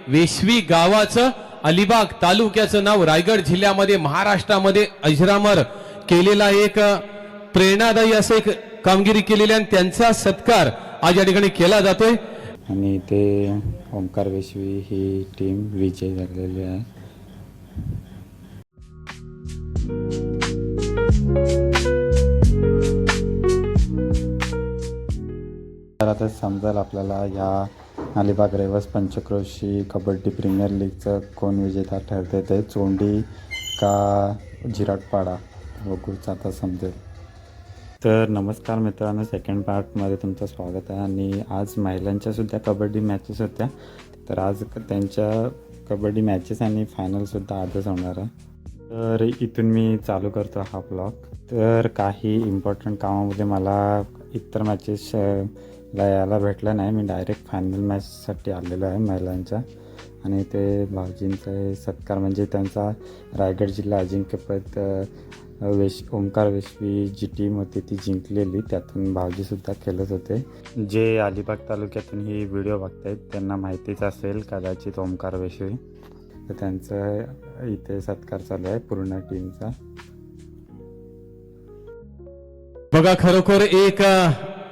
वेशवी गावाचं अलिबाग तालुक्याचं नाव रायगड जिल्ह्यामध्ये महाराष्ट्रामध्ये अजरामर केलेला एक प्रेरणादायी असं एक कामगिरी केलेली आणि त्यांचा सत्कार आज या ठिकाणी केला जातोय आणि ते ओंकार वेशवी ही टीम विजय झालेली आहे. तर आता समजेल आपल्याला या अलिबाग रेवस पंचक्रोशी कबड्डी प्रीमियर लीगचं कोण विजेता ठरते, ते चोंडी का जिराटपाडा बघूच आता समजेल. तर नमस्कार मित्रांनो, सेकंड पार्टमध्ये तुमचं स्वागत आहे. आणि आज महिलांच्यासुद्धा कबड्डी मॅचेस होत्या, तर आज त्यांच्या कबड्डी मॅचेस आणि फायनलसुद्धा आजच होणार आहे. तर इथून मी चालू करतो हा ब्लॉग. तर काही इम्पॉर्टंट कामामध्ये मला इतर मॅचेस यायला भेटलं नाही, मी डायरेक्ट फायनल मॅचसाठी आलेलो आहे महिलांच्या. आणि ते भाऊजींचा सत्कार म्हणजे त्यांचा रायगड जिल्हा अजिंक्यपद ओंकार वेशवी जी टीम होती ती जिंकलेली, त्यातून भाऊजीसुद्धा खेळत होते. जे अलिबाग तालुक्यातून ही व्हिडिओ बघतायत त्यांना माहितीच असेल कदाचित ओंकार वेशवी, तर त्यांचा इथे सत्कार चालू आहे पूर्ण टीमचा. बघा, खरोखर एक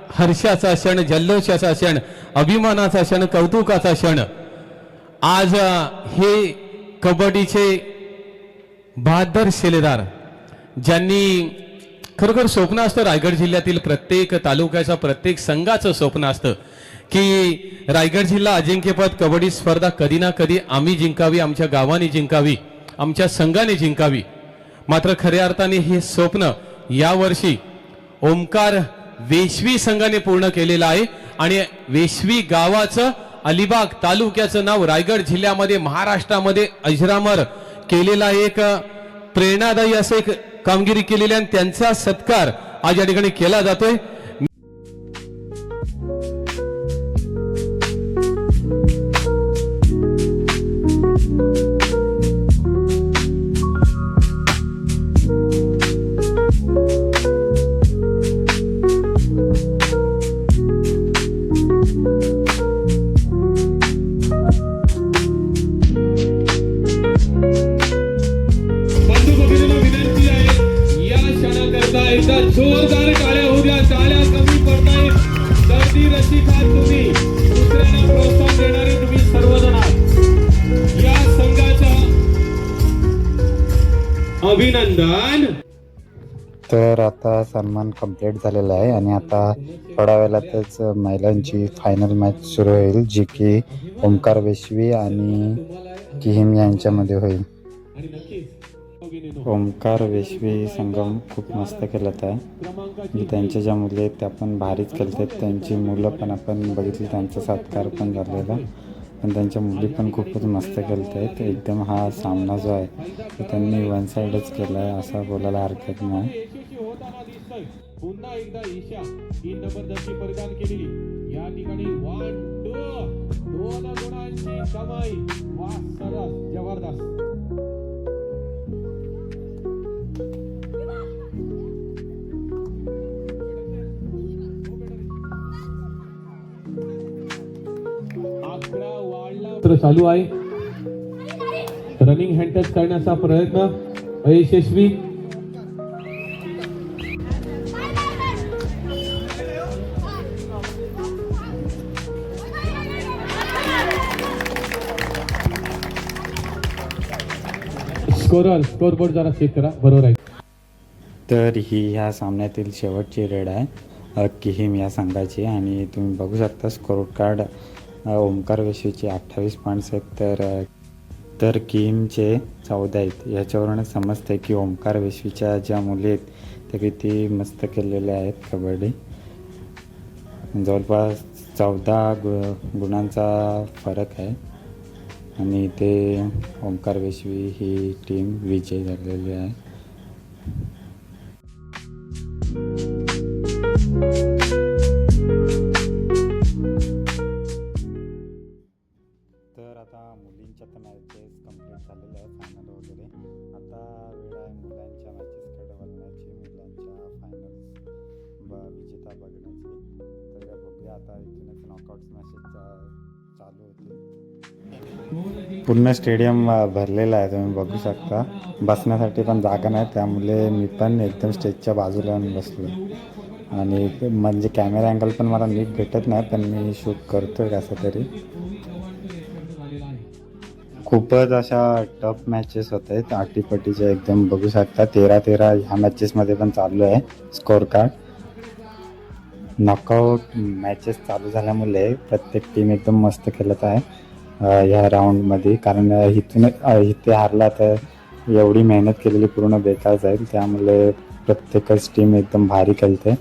हर्षाचा क्षण, जल्लोषाचा क्षण, अभिमानाचा क्षण, कौतुकाचा क्षण. आज हे कबड्डीचे बहादर शिलेदार ज्यांनी खरोखर स्वप्न असतं, रायगड जिल्ह्यातील प्रत्येक तालुक्याचा प्रत्येक संघाचं स्वप्न असतं की रायगड जिल्हा अजिंक्यपद कबड्डी स्पर्धा कधी ना कधी आम्ही जिंकावी, आमच्या गावाने जिंकावी, आमच्या संघाने जिंकावी. मात्र खऱ्या अर्थाने हे स्वप्न यावर्षी ओंकार वेशवी संघाने पूर्ण केलेलं आहे. आणि वेशवी गावाचं अलिबाग तालुक्याचं नाव रायगड जिल्ह्यामध्ये महाराष्ट्रामध्ये अजरामर केलेला एक प्रेरणादायी असं एक कामगिरी केलेली आणि त्यांचा सत्कार आज या ठिकाणी केला जातोय. एकदा जोरदार टाळ्या होऊ द्या. टाळ्या कमी पडतायत. गर्दी रसिक आहात तुम्ही, दुसऱ्यांना प्रोत्साहन देणारे तुम्ही सर्वजण आहात. या संघाचा अभिनंदन. तर आता सन्मान कंप्लीट झालेला आहे आणि आता थोड्या वेळातच महिलांची फायनल मॅच सुरू होईल, जी की ओंकार वेशवी आणि किहिम यांच्यामध्ये होईल. ओंकार वेशवी संगम खूप मस्त खेळत आहे. त्यांच्या ज्या मुली आहेत त्या पण भारीच खेळतात. त्यांची मुलं पण आपण बघितली, त्यांचा सत्कार पण झालेला, पण त्यांच्या मुली पण खूपच मस्त खेळत आहेत. एकदम हा सामना जो आहे तो त्यांनी वन साईडच केला आहे असं बोलायला हरकत नाही. पुन्हा एकदा ईशा ही जबरदस्ती परिधान केलेली या ठिकाणी 1 2 गुणांची कमाई. वा, सरस, जबरदस्त. चालू आहे. रनिंग हँड टच करण्याचा प्रयत्न अयशस्वी. स्कोरबोर्ड जरा चेक करा, बरोबर आहे. तर ही ह्या सामन्यातील शेवटची रेड आहे किहिम या संघाची. आणि तुम्ही बघू शकता स्कोर कार्ड, ओंकार वेशवीचे 28 पॉईंट्स आहेत, तर किहिमचे 14 आहेत. याच्यावरूनच समजते की ओंकार वेशवीच्या ज्या मुली आहेत त्या किती मस्त केलेल्या आहेत कबड्डी. जवळपास 14 गुणांचा फरक आहे आणि ते ओंकार वेशवी ही टीम विजय झालेली आहे. तर आता मुलींच्या तर मॅचेस कंप्लीट झालेल्या आहे, फायनल वगैरे. आता वेळ आहे मुलांच्या मॅचेसकडे वळण्याची, मुलांच्या फायनल विजेता बघण्याची. तर बघूया आता इथूनच नॉकआउट्स मॅचेस चालू होतील. पूर्ण स्टेडियम भरलेलं आहे, तुम्ही बघू शकता. बसण्यासाठी पण जागा नाही, त्यामुळे मी पण एकदम स्टेजच्या बाजूला येऊन बसलो. आणि म्हणजे कॅमेरा अँगल पण मला नीट भेटत नाही, पण मी शूट करतोय कसं तरी. खूपच अशा टफ मॅचेस होत आहेत, आटीपटीच्या एकदम बघू शकता. 13-13 ह्या मॅचेसमध्ये पण चालू आहे स्कोअर कार्ड. नॉकआउट मॅचेस चालू झाल्यामुळे प्रत्येक टीम एकदम मस्त खेळत आहे ह्या राऊंडमध्ये. कारण इथे हारला तर एवढी मेहनत केलेली पूर्ण बेकार जाईल, त्यामुळे प्रत्येकच टीम एकदम भारी खेळते.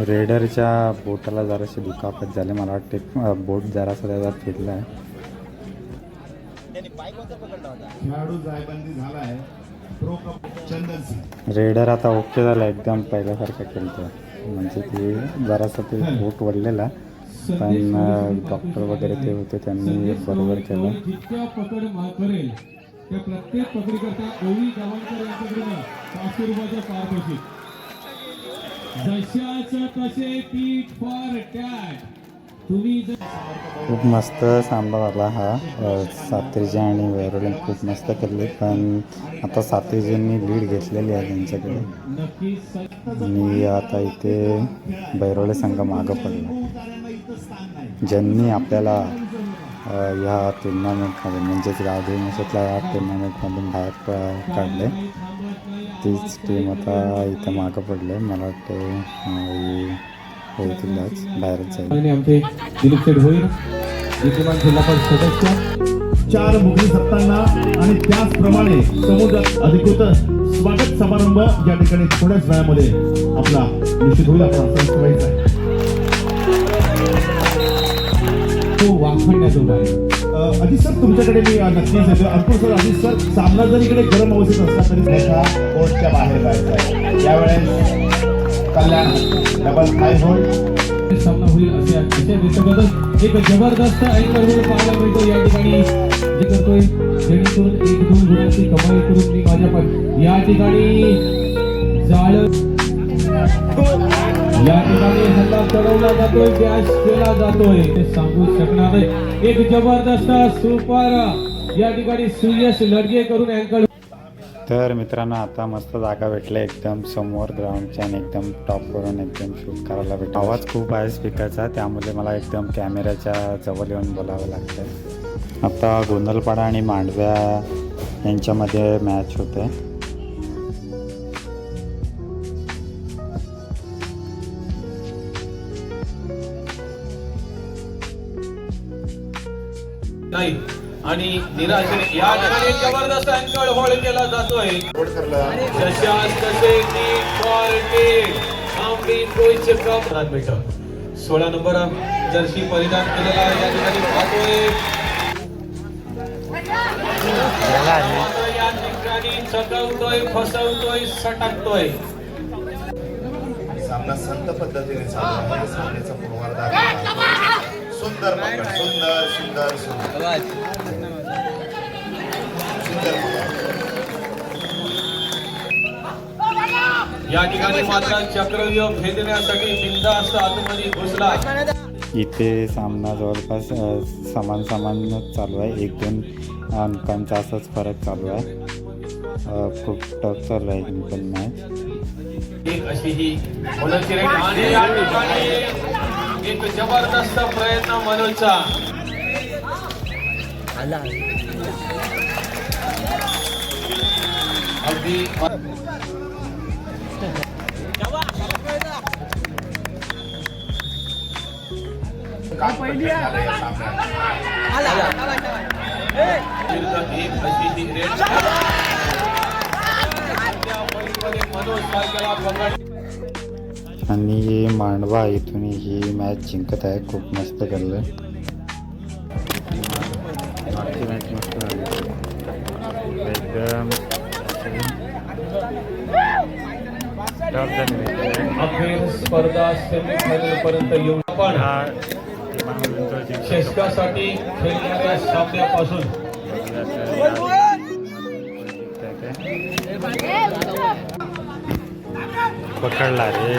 रेडरच्या बोटाला जराशी दुखापत झाली, मला वाटते बोट जरासा त्याचा फिरला आहे. रेडर आता ओके झाला, एकदम पहिल्यासारखं खेळतो. म्हणजे ते जरासा ते बोट वळलेला, पण डॉक्टर वगैरे ते होते त्यांनी बरोबर केलं. खूप मस्त सामना झाला हा. सात्रीजी आणि वैरोलीन खूप मस्त खेळले, पण आता सात्रीजींनी लीड घेतलेली आहे त्यांच्याकडे. आणि आता इथे बैरोले संघ मागं पडला, ज्यांनी आपल्याला ह्या टुर्नामेंटमध्ये म्हणजेच गावदेवी मशातल्या या टुर्नामेंटमधून बाहेर काढले, तीच टीम आता इथं मागं पडले. मला वाटतं होतीलच, बाहेरच जाईल. आमचे दिलीप शेठ भोईर, विद्यमान जिल्हा परिषद सदस्य, 4 मुघली सत्तांना आणि त्याचप्रमाणे समुद्रात अधिकृत स्वागत समारंभ या ठिकाणी थोड्याच वेळामध्ये आपला निश्चित होईल. आपण संस्कृत आहे तो वाखण्यात उभा आहे. अजित सर, तुमच्याकडे मी नक्कीच येतो. अंकुर सर, अजित सर, सामना जर इकडे गरम अवस्थेत असला तरी त्याच्या कोर्टच्या बाहेर जायचं आहे. यावेळेस कल्याण डबल हाय होल्ड सामना होईल असे दिसत. एक जबरदस्त अँगल पाहायला मिळतो या ठिकाणी, जे करतोय जेणेकरून 1-2 गुणांची कमाई करून मी माझ्या पण या ठिकाणी जाळ या ठिकाणी हल्ला चढवला जातोय, गॅस केला जातोय, ते सांगू शकणार नाही. एक जबरदस्त सुपर या ठिकाणी सुयश लढगे करून अँकल. तर मित्रांनो, आता मस्त जागा भेटल्या एकदम समोर ग्राउंडच्या आणि एकदम टॉपवरून एकदम शूट करायला भेटलं. आवाज खूप आहे स्पीकरचा, त्यामुळे मला एकदम कॅमेऱ्याच्या जवळ येऊन बोलावं लागतं. आता गोंधळपाडा आणि मांडव्या यांच्यामध्ये मॅच होते. नाही आणि निराशेने या ठिकाणी जबरदस्त अँकल होल्ड केला जातोय. जशास तसे नीट फॉर्टेड आमरी कोच कप मीटर 16 नंबर जर्सी परिधान केलेला या ठिकाणी पाहतोय. या ठिकाणी चकवतोय, फसवतोय, सटकतोय. सामना संत पद्धतीने चालू आहे. सामन्याचा पूर्वार्ध सुंदर पकड, सुंदर सुंदर सुंदर सुंदर. या ठिकाणी मात्र चक्रव्यूह भेदण्यासाठी बिनधास्त आतमध्ये घुसला. इथे सामना जवळपास समान चालू आहे. 1-2 अंकांचा असाच फरक चालू आहे. खूप टफ चालू आहे ही पण मॅच. एक अशी ही होण्याची रेट आणि या ठिकाणी एक जबरदस्त प्रयत्न मनोजचा. अगदी पहिली आहे या सामन्यात. एक अशी ही रेट मनोज सारखेला पकड. आणि मांडवा इथून ही मॅच जिंकत आहे. खूप मस्त खेळलं. मागची मॅच मस्त झाली एकदम टफ झाली. अखेर स्पर्धा सेमीफायनल पर्यंत येऊन आपण चषकासाठी खेळणाऱ्या सामन्यापासून होते. पकडला रे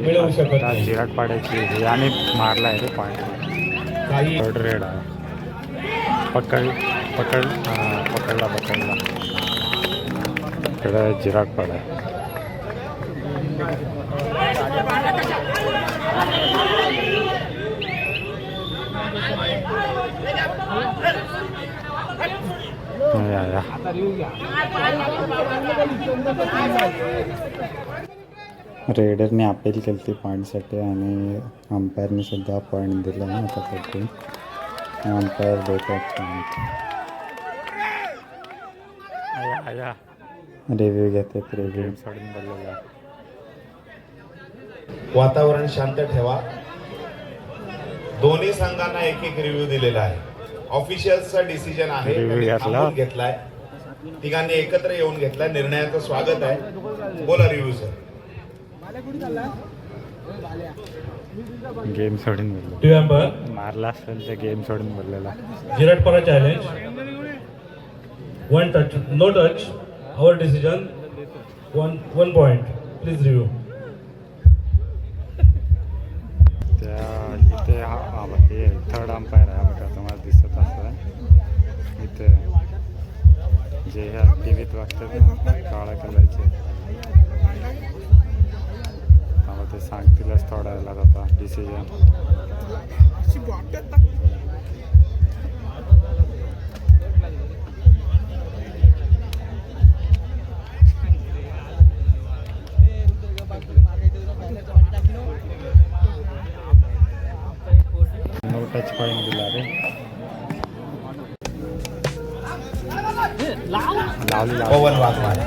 मिळवू शकत आता चिराट पाड्याची आणि मारलाय रे पॉईंट. रेड आहे. पकडला इकडे चिराट पाडा. रेडरने अपील केली ती पॉईंटसाठी आणि अंपायरने सुद्धा पॉईंट दिला आता पडते. अंपायर देतात पॉईंट. रिव्ह्यू घेतात. रिव्ह्यू सोडून बोललेला. वातावरण शांत ठेवा. दोन्ही संघांना एक एक रिव्ह्यू दिलेला आहे. ऑफिशियलचा डिसिजन आहे, Review त्यांनी घेतला. थांबून घेतलाय. तिघांनी एकत्र येऊन घेतलाय. निर्णयाचं स्वागत आहे. बोला रिव्ह्यू सर. गेम सोडून बोललो. मारला असेल तर गेम सोडून बोललेला. जिराटपाडा challenge 1 touch, no touch. Our decision 1 point. Please review. त्या इथे हे थर्ड अंपायर आहे बघा, तुम्हाला दिसत असं इथे जे ह्या टी व्हीत वागतात ना काळा कलरचे, ते सांगतीलच थोड्या वेळात आता डिसिजन. नो टच पॉईंट दिला रे. लावली पवन वाघमारे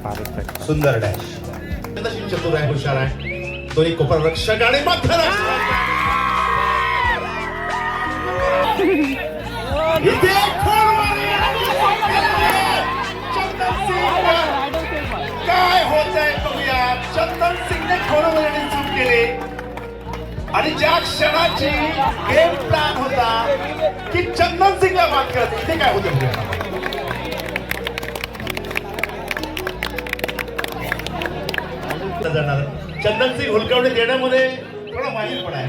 फारच सुंदर डॅश. चतुर आहे, हुशार आहे. दोन्ही कोपर रक्षक आणि मध्य इथे काय होत आहे बघूया. चंदन सिंगने खोलवण्याने चूक केली आणि ज्या क्षणाची गेम प्लॅन होता की चंदन सिंगला मात करत, इथे काय होतं बघूया. जाणार चंदन सिंग हुलकावणी देण्यामध्ये थोडा माहीर पण आहे.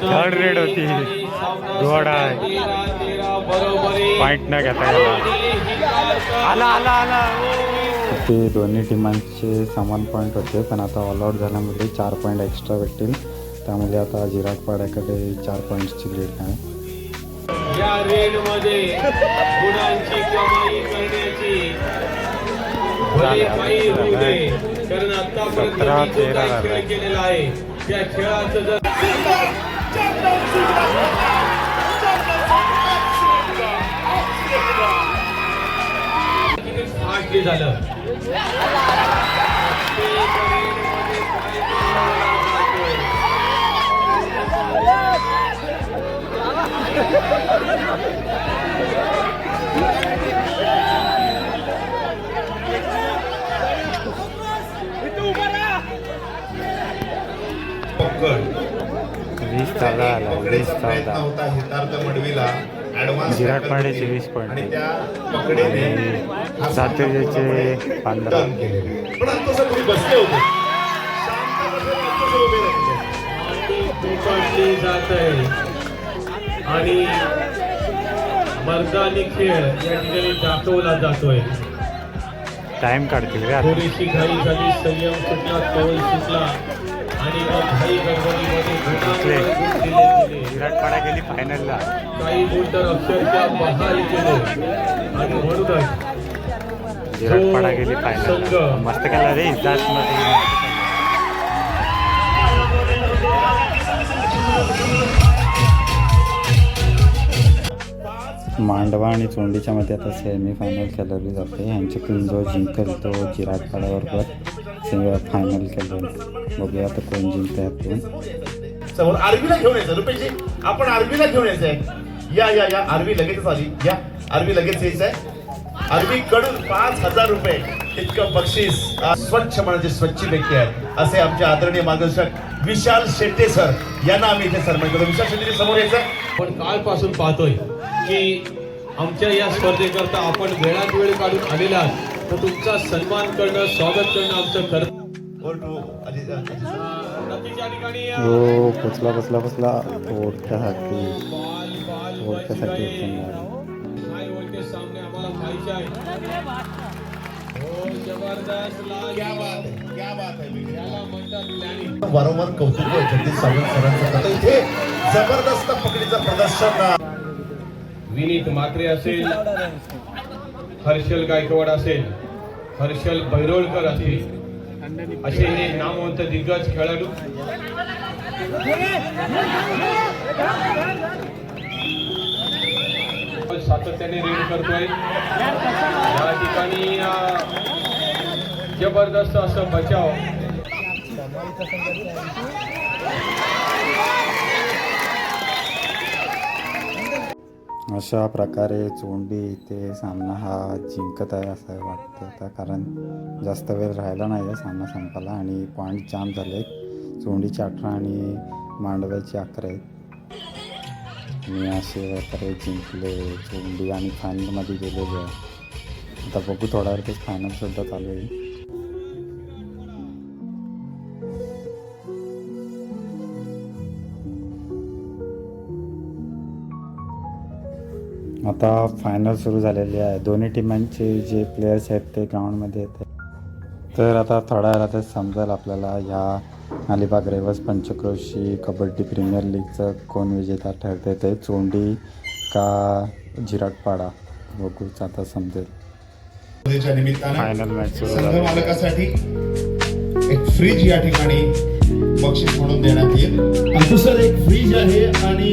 थर्ड रेड होती. गोड आहे. पॉईंट न घेता आला. ते दोन्ही टीमांचे समान पॉईंट होते, पण आता ऑल आउट झाल्यामुळे 4 पॉईंट एक्स्ट्रा भेटतील. त्यामुळे आता जिराटपाड्याकडे 4 पॉईंट्सची लीड आहे. या रेड मध्ये गुणांची कमाई करण्याची भले काही होऊ दे, कारण आतापर्यंत मी जो काही खेळ केलेला आहे त्या खेळाचं जर फास्ट झालं. जिराटपाड्याचे 20 पॉईंट आणि त्या पकडेने सातेरीचे 15. पण आता तुम्ही बसले होते शांत बसून उभे राहिले. जात आहे आणि मर्दानी खेळ या ठिकाणी दाखवला जातोय. टाइम काढतील रे. थोडीशी घाई झाली, संयम सुटला, तोल सुटला आणि मग घाई गडबडीमध्ये जिराटपाडा गेली फायनलला. काही गुण तर अक्षरशः बहाल केले आणि म्हणूनच जिराटपाडा गेली फायनल. मस्त केला रे. मांडवा आणि चोंडीच्या मध्ये आता सेमीफायनल खेळवली जाते. ह्यांच्यातून जो जिंकेल तो जिराटपाड्याबरोबर फायनल खेळेल. बघूया आता कोण जिंकते यातून. समोर आरबीला घेऊन यायचं रुपेशजी. आपण आरबीला घेऊन यायचं आहे. या आरबी लगेचच आली. या आरबी लगेच यायचं आहे. आरबी कडून 5,000 रुपये इतकं बक्षीस. स्वच्छ म्हणजे स्वच्छ व्यक्ती आहे. असे आमचे आदरणीय मार्गदर्शक विशाल शेट्टे सर यांना आम्ही इथे सन्मान करतो. विशाल शेट्टे समोर यायचं. आपण कालपासून पाहतोय की आमच्या या स्पर्धेकरता आपण वेळात वेळ काढून आलेला आहात, तर तुमचा सन्मान करणं, स्वागत करणं आमचं कर्तव्य. नक्कीच्या ठिकाणी हो बसला ओळख्यासाठी उचलून हाय ओळखे सामने आम्हाला पाहिजे आहे. हो जबरदस्त लाल. क्या बात है, क्या बात है. याला म्हणतात प्लॅनिंग. वारंवार कौतुक जगदीश सावंत सरांचं करतो. इथे जबरदस्त पकडीचं प्रदर्शन. विनीत म्हात्रे असेल, हर्षल गायकवाड असेल, हर्षल बैरोळकर असतील, असे हे नामवंत दिग्गज खेळाडू सातत्याने रेड करतोय. या ठिकाणी जबरदस्त असं बचाव. अशा प्रकारे चोंडी इथे सामना हा जिंकत आहे असं वाटतं आता, कारण जास्त वेळ राहिला नाही आहे सामना संपायला आणि पॉईंट जाम झाले. चोंडीचे 18 आणि मांडव्याचे 11 आहेत आणि असे प्रकारे जिंकले चोंडी आणि फायनलमध्ये गेलेले आहे. आता बघू थोड्या वेळेस फायनलसुद्धा चालू आहे. आता फायनल सुरू झालेली आहे. दोन्ही टीमांचे जे प्लेयर्स आहेत ते ग्राउंडमध्ये येत आहेत. तर आता थोड्या वेळातच समजेल आपल्याला ह्या अलिबाग रेवस पंचक्रोशी कबड्डी प्रीमियर लीगचं कोण विजेता ठरते ते, चोंडी का जिराटपाडा, बघूच आता समजेल. निमित्तानं फायनल मॅच सुरू संघ झाली. मालकासाठी एक फ्रीज या ठिकाणी बक्षीस म्हणून देण्यात येईल. दुसरं एक फ्रीज आहे आणि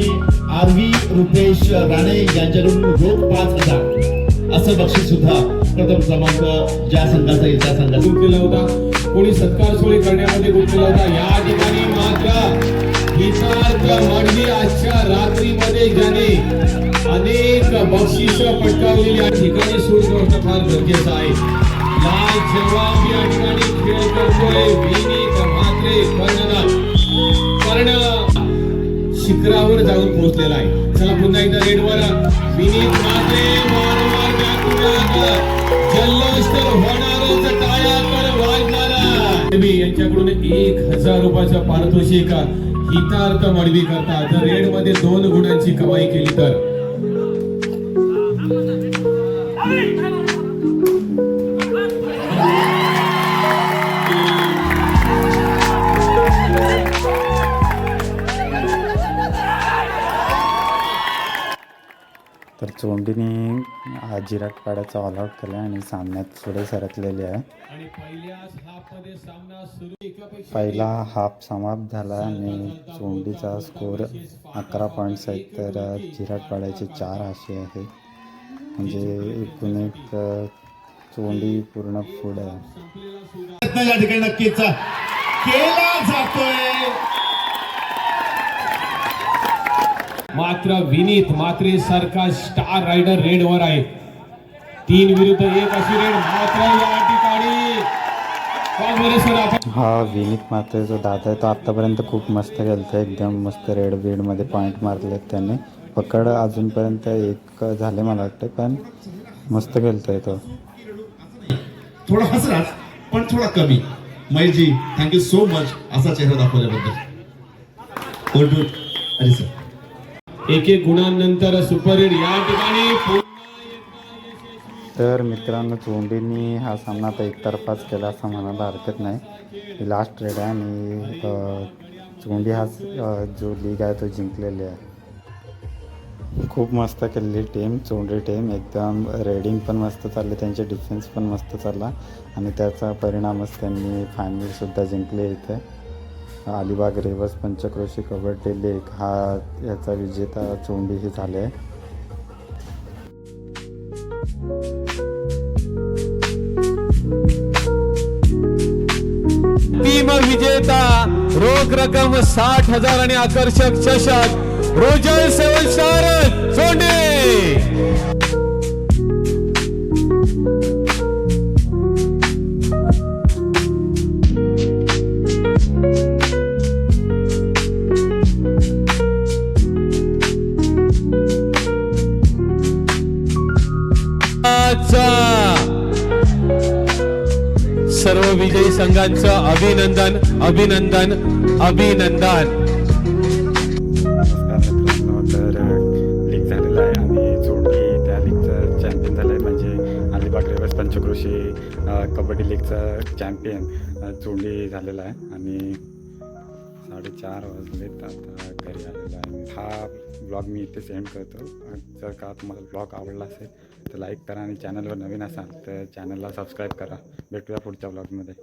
आरवी रुपेश राणे यांच्याकडून रोख 5,000 असं बक्षीस सुद्धा प्रथम क्रमांक ज्या संघाचा येईल त्या संघाचा गुंतलेला होता. कोणी सत्कार सोहळे करण्यामध्ये गुंतलेला होता. या ठिकाणी मात्र हितार्थ मांडवी आजच्या रात्रीमध्ये ज्याने अनेक बक्षीस पटकावलेली या ठिकाणी सूर्यग्रहण फार गरजेचं आहे. लाल जवाब या ठिकाणी खेळ करतोय विनीत म्हात्रे कर्ण शिखरावर जाऊन पोहोचलेला आहे. चला पुन्हा एकदा रेडवर विनीत म्हात्रे वारंवार जल्लोष तर होणारच, टाळ्या तर वाजणारच. यांच्याकडून 1,000 रुपयाचं पारितोषिक हितार्थ मडवी करता. जर रेड मध्ये 2 गुणांची कमाई केली तर तर चोंडीने जिराटपाड्याचा ऑल आउट केला आणि सामन्यात पुढे सरकलेले आहे. आणि पहिल्याच हाफमध्ये सामना सुरू. एकापेक्षा पहिला हाफ समाप्त झाला आणि चोंडीचा स्कोर 11 पॉईंट्स आहेत, तर जिराटपाड्याचे 4 असे आहे. म्हणजे एकूण एक चोंडी पूर्ण पुढे आहे. या ठिकाणी नक्कीच केला जातोय. मात्र विनीत म्हात्रे सारखा स्टार रायडर रेडवर आहे. 3 विरुद्ध 1 अशी रेड मात्र या ठिकाणी. हा विनीत मात्र जो दादा आहे तो आत्तापर्यंत खूप मस्त खेळतोय. एकदम मस्त रेड बीडमध्ये पॉईंट मारलेत त्याने. पकड अजूनपर्यंत 1 झाले मला वाटतं, पण मस्त खेळतोय तो. थोडा हसराच पण थोडा कमी. महेशजी थँक्यू सो मच असा चेहरा दाखवल्याबद्दल. अरे सर 1-1 गुणांनंतर सुपर रेड या ठिकाणी. तर मित्रांनो चोंडीनी हा सामना आता एकतर्फाच केला असं म्हणायला हरकत नाही. ही लास्ट रेड आहे आणि चोंडी हा जो लीग आहे तो जिंकलेली आहे. खूप मस्त केलेली टीम चोंडी टीम. एकदम रेडिंग पण मस्त चालली, त्यांचे डिफेन्स पण मस्त चालला आणि त्याचा परिणामच त्यांनी फायनलसुद्धा जिंकले. इथे अलिबाग रेवस पंचक्रोशी कबड्डी लीग हा याचा विजेता चोंडी ही झाले आहे. टीम विजेता रोख रक्कम 60,000 आणि आकर्षक चषक रोजर 7 स्टार चोंडी. संघाचा सर्व विजयी संघांचं अभिनंदन अभिनंदन अभिनंदन. नमस्कार मित्रांनो, तर लीग झालेला आहे आणि चोंडी त्या लीगचं चॅम्पियन झालं आहे. म्हणजे अलिबाग रेवस पंचक्रोशी कबड्डी लीगचं चॅम्पियन चोंडी झालेला आहे. आणि 4:30 वाजलेत, आता घरी आलेला आहे. हा ब्लॉग मी इथे सेंड करतो. जर का तुम्हाला ब्लॉग आवडला असेल तर लाईक करा आणि चॅनलवर नवीन असाल तर चॅनलला सबस्क्राईब करा. भेटूया पुढच्या ब्लॉगमध्ये.